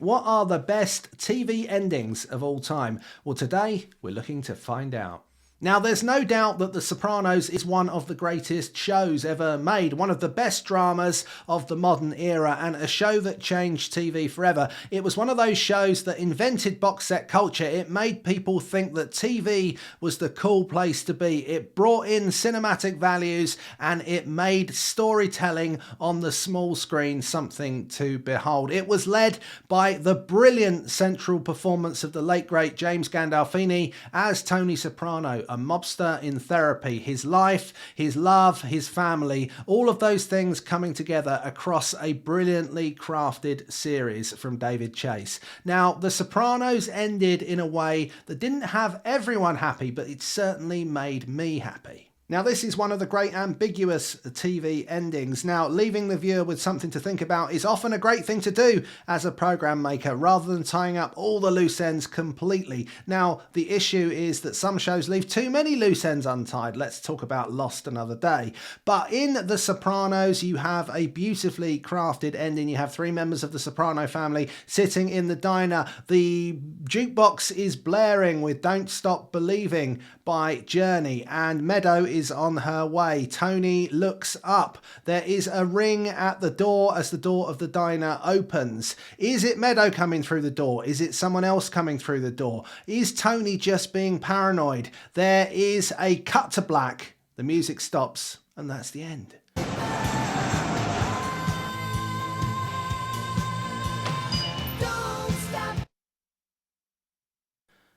What are the best TV endings of all time? Well, today we're looking to find out. Now, there's no doubt that The Sopranos is one of the greatest shows ever made, one of the best dramas of the modern era, and a show that changed TV forever. It was one of those shows that invented box set culture. It made people think that TV was the cool place to be. It brought in cinematic values, and it made storytelling on the small screen something to behold. It was led by the brilliant central performance of the late great James Gandolfini as Tony Soprano, a mobster in therapy. His life, his love, his family, all of those things coming together across a brilliantly crafted series from David Chase. Now, The Sopranos ended in a way that didn't have everyone happy, but it certainly made me happy. Now, this is one of the great ambiguous TV endings. Now, leaving the viewer with something to think about is often a great thing to do as a program maker, rather than tying up all the loose ends completely. Now, the issue is that some shows leave too many loose ends untied. Let's talk about Lost another day. But in The Sopranos, you have a beautifully crafted ending. You have three members of the Soprano family sitting in the diner. The jukebox is blaring with Don't Stop Believing by Journey, and Meadow is on her way. Tony looks up. There is a ring at the door as the door of the diner opens. Is it Meadow coming through the door? Is it someone else coming through the door? Is Tony just being paranoid? There is a cut to black. The music stops, and that's the end.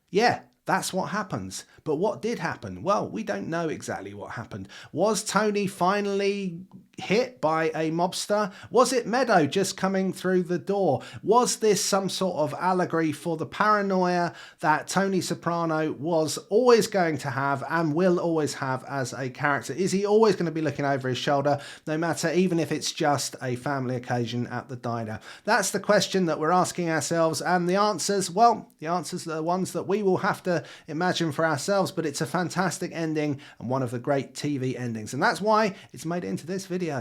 Yeah, that's what happens. But what did happen? Well, we don't know exactly what happened. Was Tony finally hit by a mobster? Was it Meadow just coming through the door? Was this some sort of allegory for the paranoia that Tony Soprano was always going to have and will always have as a character? Is he always going to be looking over his shoulder, no matter, even if it's just a family occasion at the diner? That's the question that we're asking ourselves, and the answers, well, the answers are the ones that we will have to imagine for ourselves, but it's a fantastic ending and one of the great TV endings, and that's why it's made it into this video.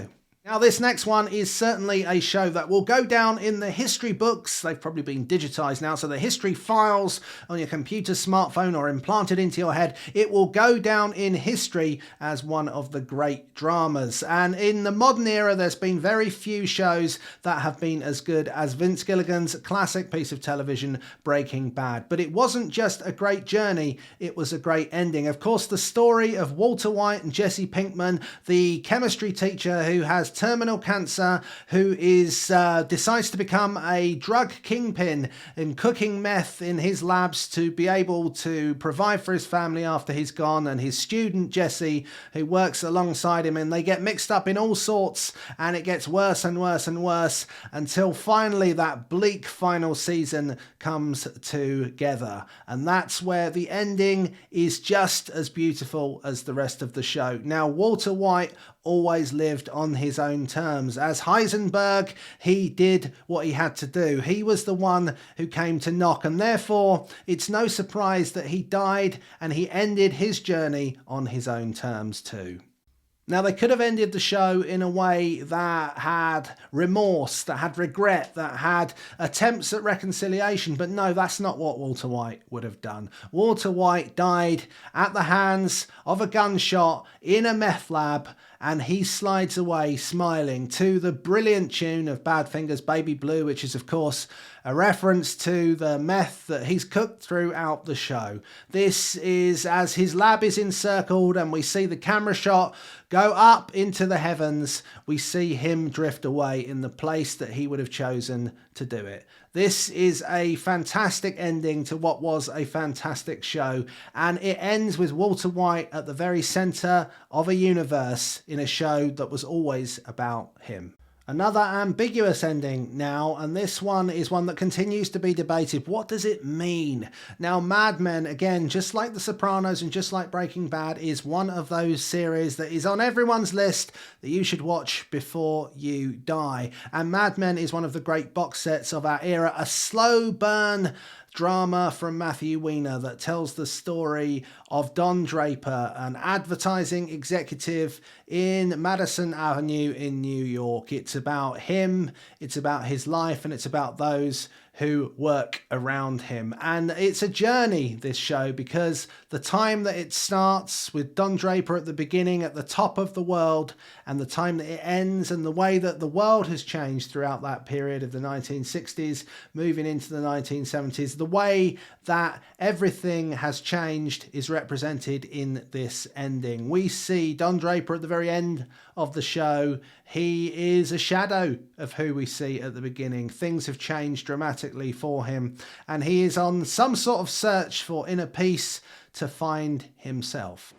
Now, this next one is certainly a show that will go down in the history books. They've probably been digitized now, so the history files on your computer, smartphone, or implanted into your head. It will go down in history as one of the great dramas. And in the modern era, there's been very few shows that have been as good as Vince Gilligan's classic piece of television, Breaking Bad. But it wasn't just a great journey, it was a great ending. Of course, the story of Walter White and Jesse Pinkman, the chemistry teacher who has terminal cancer, who is decides to become a drug kingpin and cooking meth in his labs to be able to provide for his family after he's gone, and his student Jesse, who works alongside him, and they get mixed up in all sorts, and it gets worse and worse and worse until finally that bleak final season comes together. And that's where the ending is just as beautiful as the rest of the show. Now, Walter White always lived on his own terms. As Heisenberg, he did what he had to do. He was the one who came to knock, and therefore it's no surprise that he died and he ended his journey on his own terms too. Now, they could have ended the show in a way that had remorse, that had regret, that had attempts at reconciliation, but no, that's not what Walter White would have done. Walter White died at the hands of a gunshot in a meth lab, and he slides away smiling to the brilliant tune of Badfinger's Baby Blue, which is, of course, a reference to the meth that he's cooked throughout the show. This is as his lab is encircled and we see the camera shot go up into the heavens. We see him drift away in the place that he would have chosen to do it. This is a fantastic ending to what was a fantastic show, and it ends with Walter White at the very centre of a universe in a show that was always about him. Another ambiguous ending now, and this one is one that continues to be debated. What does it mean? Now, Mad Men, again, just like The Sopranos and just like Breaking Bad, is one of those series that is on everyone's list that you should watch before you die. And Mad Men is one of the great box sets of our era, a slow burn drama from Matthew Weiner that tells the story of Don Draper, an advertising executive in Madison Avenue in New York. It's about him, it's about his life, and it's about those who work around him. And it's a journey, this show, because the time that it starts with Don Draper at the beginning, at the top of the world, and the time that it ends, and the way that the world has changed throughout that period of the 1960s, moving into the 1970s, the way that everything has changed is represented in this ending. We see Don Draper at the very end of the show. He is a shadow of who we see at the beginning. Things have changed dramatically for him, and he is on some sort of search for inner peace to find himself.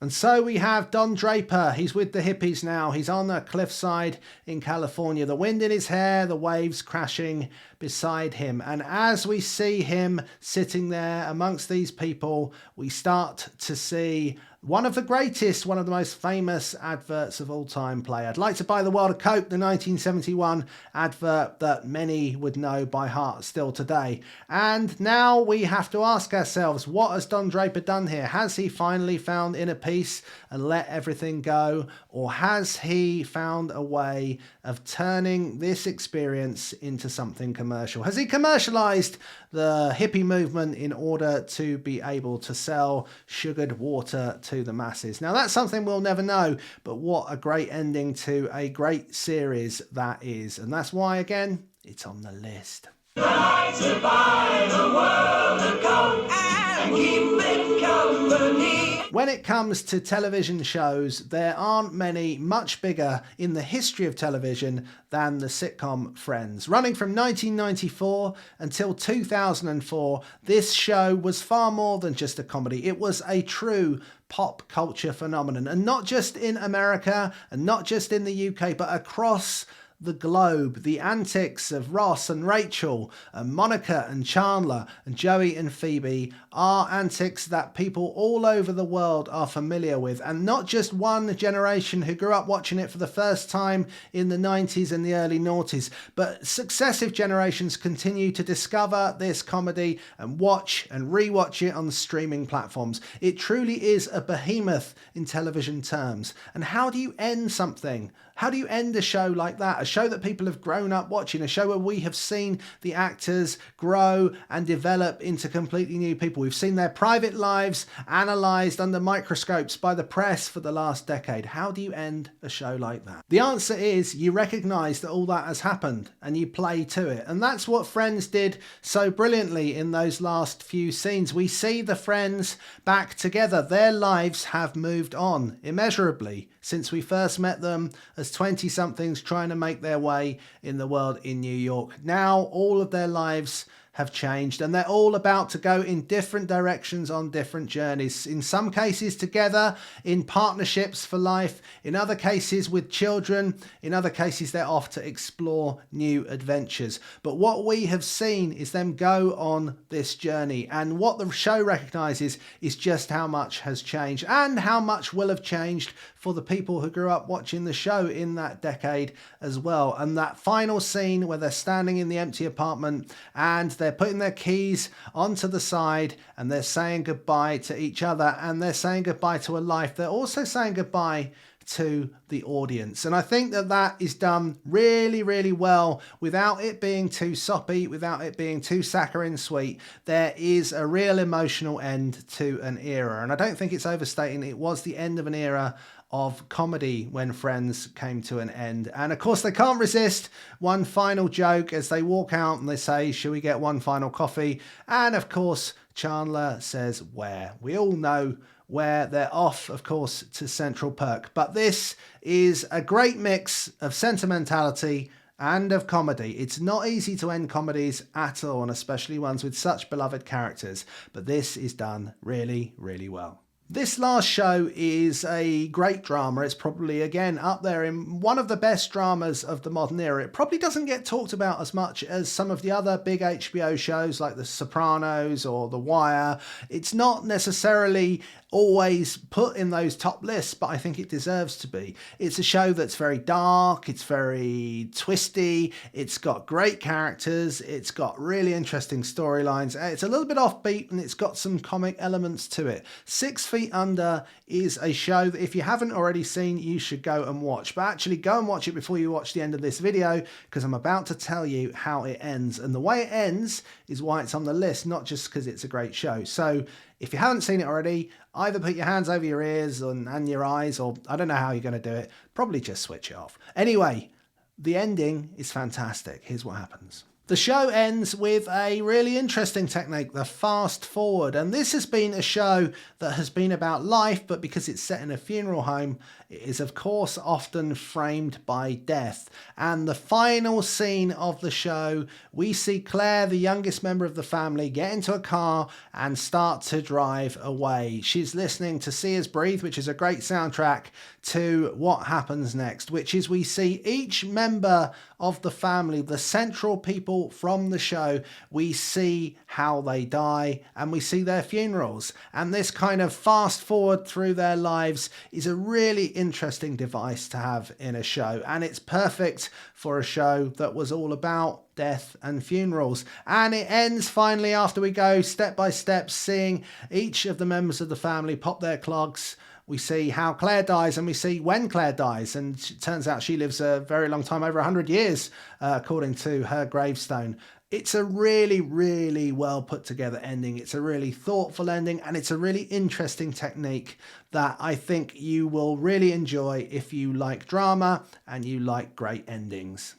And so we have Don Draper. He's with the hippies now. He's on a cliffside in California. The wind in his hair, the waves crashing beside him. And as we see him sitting there amongst these people, we start to see one of the greatest, one of the most famous adverts of all time play. I'd like to buy the world a Coke, the 1971 advert that many would know by heart still today. And now we have to ask ourselves, what has Don Draper done here? Has he finally found inner peace and let everything go? Or has he found a way of turning this experience into something commercial? Has he commercialized the hippie movement in order to be able to sell sugared water to the masses? Now, that's something we'll never know, but what a great ending to a great series that is. And that's why, again, it's on the list. Like to buy the world a Coke and keep it company. When it comes to television shows, there aren't many much bigger in the history of television than the sitcom Friends. Running from 1994 until 2004, this show was far more than just a comedy. It was a true pop culture phenomenon, and not just in America and not just in the UK, but across the globe. The antics of Ross and Rachel and Monica and Chandler and Joey and Phoebe are antics that people all over the world are familiar with, and not just one generation who grew up watching it for the first time in the 90s and the early noughties, but successive generations continue to discover this comedy and watch and rewatch it on the streaming platforms. It truly is a behemoth in television terms. And how do you end something? How do you end a show like that? A show that people have grown up watching, a show where we have seen the actors grow and develop into completely new people. We've seen their private lives analysed under microscopes by the press for the last decade. How do you end a show like that? The answer is you recognise that all that has happened and you play to it. And that's what Friends did so brilliantly in those last few scenes. We see the friends back together. Their lives have moved on immeasurably since we first met them as 20-somethings trying to make their way in the world in New York. Now all of their lives have changed, and they're all about to go in different directions on different journeys. In some cases together, in partnerships for life, in other cases with children, in other cases they're off to explore new adventures. But what we have seen is them go on this journey, and what the show recognises is just how much has changed and how much will have changed for the people who grew up watching the show in that decade as well. And that final scene where they're standing in the empty apartment and they're putting their keys onto the side and they're saying goodbye to each other and they're saying goodbye to a life. They're also saying goodbye to the audience. And I think that that is done really, really well without it being too soppy, without it being too saccharine sweet. There is a real emotional end to an era. And I don't think it's overstating it was the end of an era of comedy when Friends came to an end. And of course they can't resist one final joke as they walk out and they say, "Shall we get one final coffee?" And of course Chandler says, "Where?" We all know where. They're off, of course, to Central Perk. But this is a great mix of sentimentality and of comedy. It's not easy to end comedies at all, and especially ones with such beloved characters. But this is done really, really well. This last show is a great drama. It's probably, again, up there in one of the best dramas of the modern era. It probably doesn't get talked about as much as some of the other big HBO shows like The Sopranos or The Wire. It's not necessarily always put in those top lists, but I think it deserves to be. It's a show that's very dark, it's very twisty, it's got great characters, it's got really interesting storylines, it's a little bit offbeat, and it's got some comic elements to it. 6 Feet Under is a show that if you haven't already seen, you should go and watch. But actually go and watch it before you watch the end of this video, because I'm about to tell you how it ends. And the way it ends is why it's on the list, not just because it's a great show. So if you haven't seen it already, either put your hands over your ears and your eyes, or I don't know how you're going to do it. Probably just switch it off. Anyway, the ending is fantastic. Here's what happens. The show ends with a really interesting technique, the fast forward. And this has been a show that has been about life, but because it's set in a funeral home, it is of course often framed by death. And the final scene of the show, we see Claire, the youngest member of the family, get into a car and start to drive away. She's listening to See Us Breathe, which is a great soundtrack, to what happens next, which is we see each member of the family, the central people from the show, we see how they die and we see their funerals. And this kind of fast forward through their lives is a really interesting device to have in a show. And it's perfect for a show that was all about death and funerals. And it ends finally after we go step by step, seeing each of the members of the family pop their clogs. We see how Claire dies and we see when Claire dies. And it turns out she lives a very long time, over 100 years, according to her gravestone. It's a really, really well put together ending. It's a really thoughtful ending, and it's a really interesting technique that I think you will really enjoy if you like drama and you like great endings.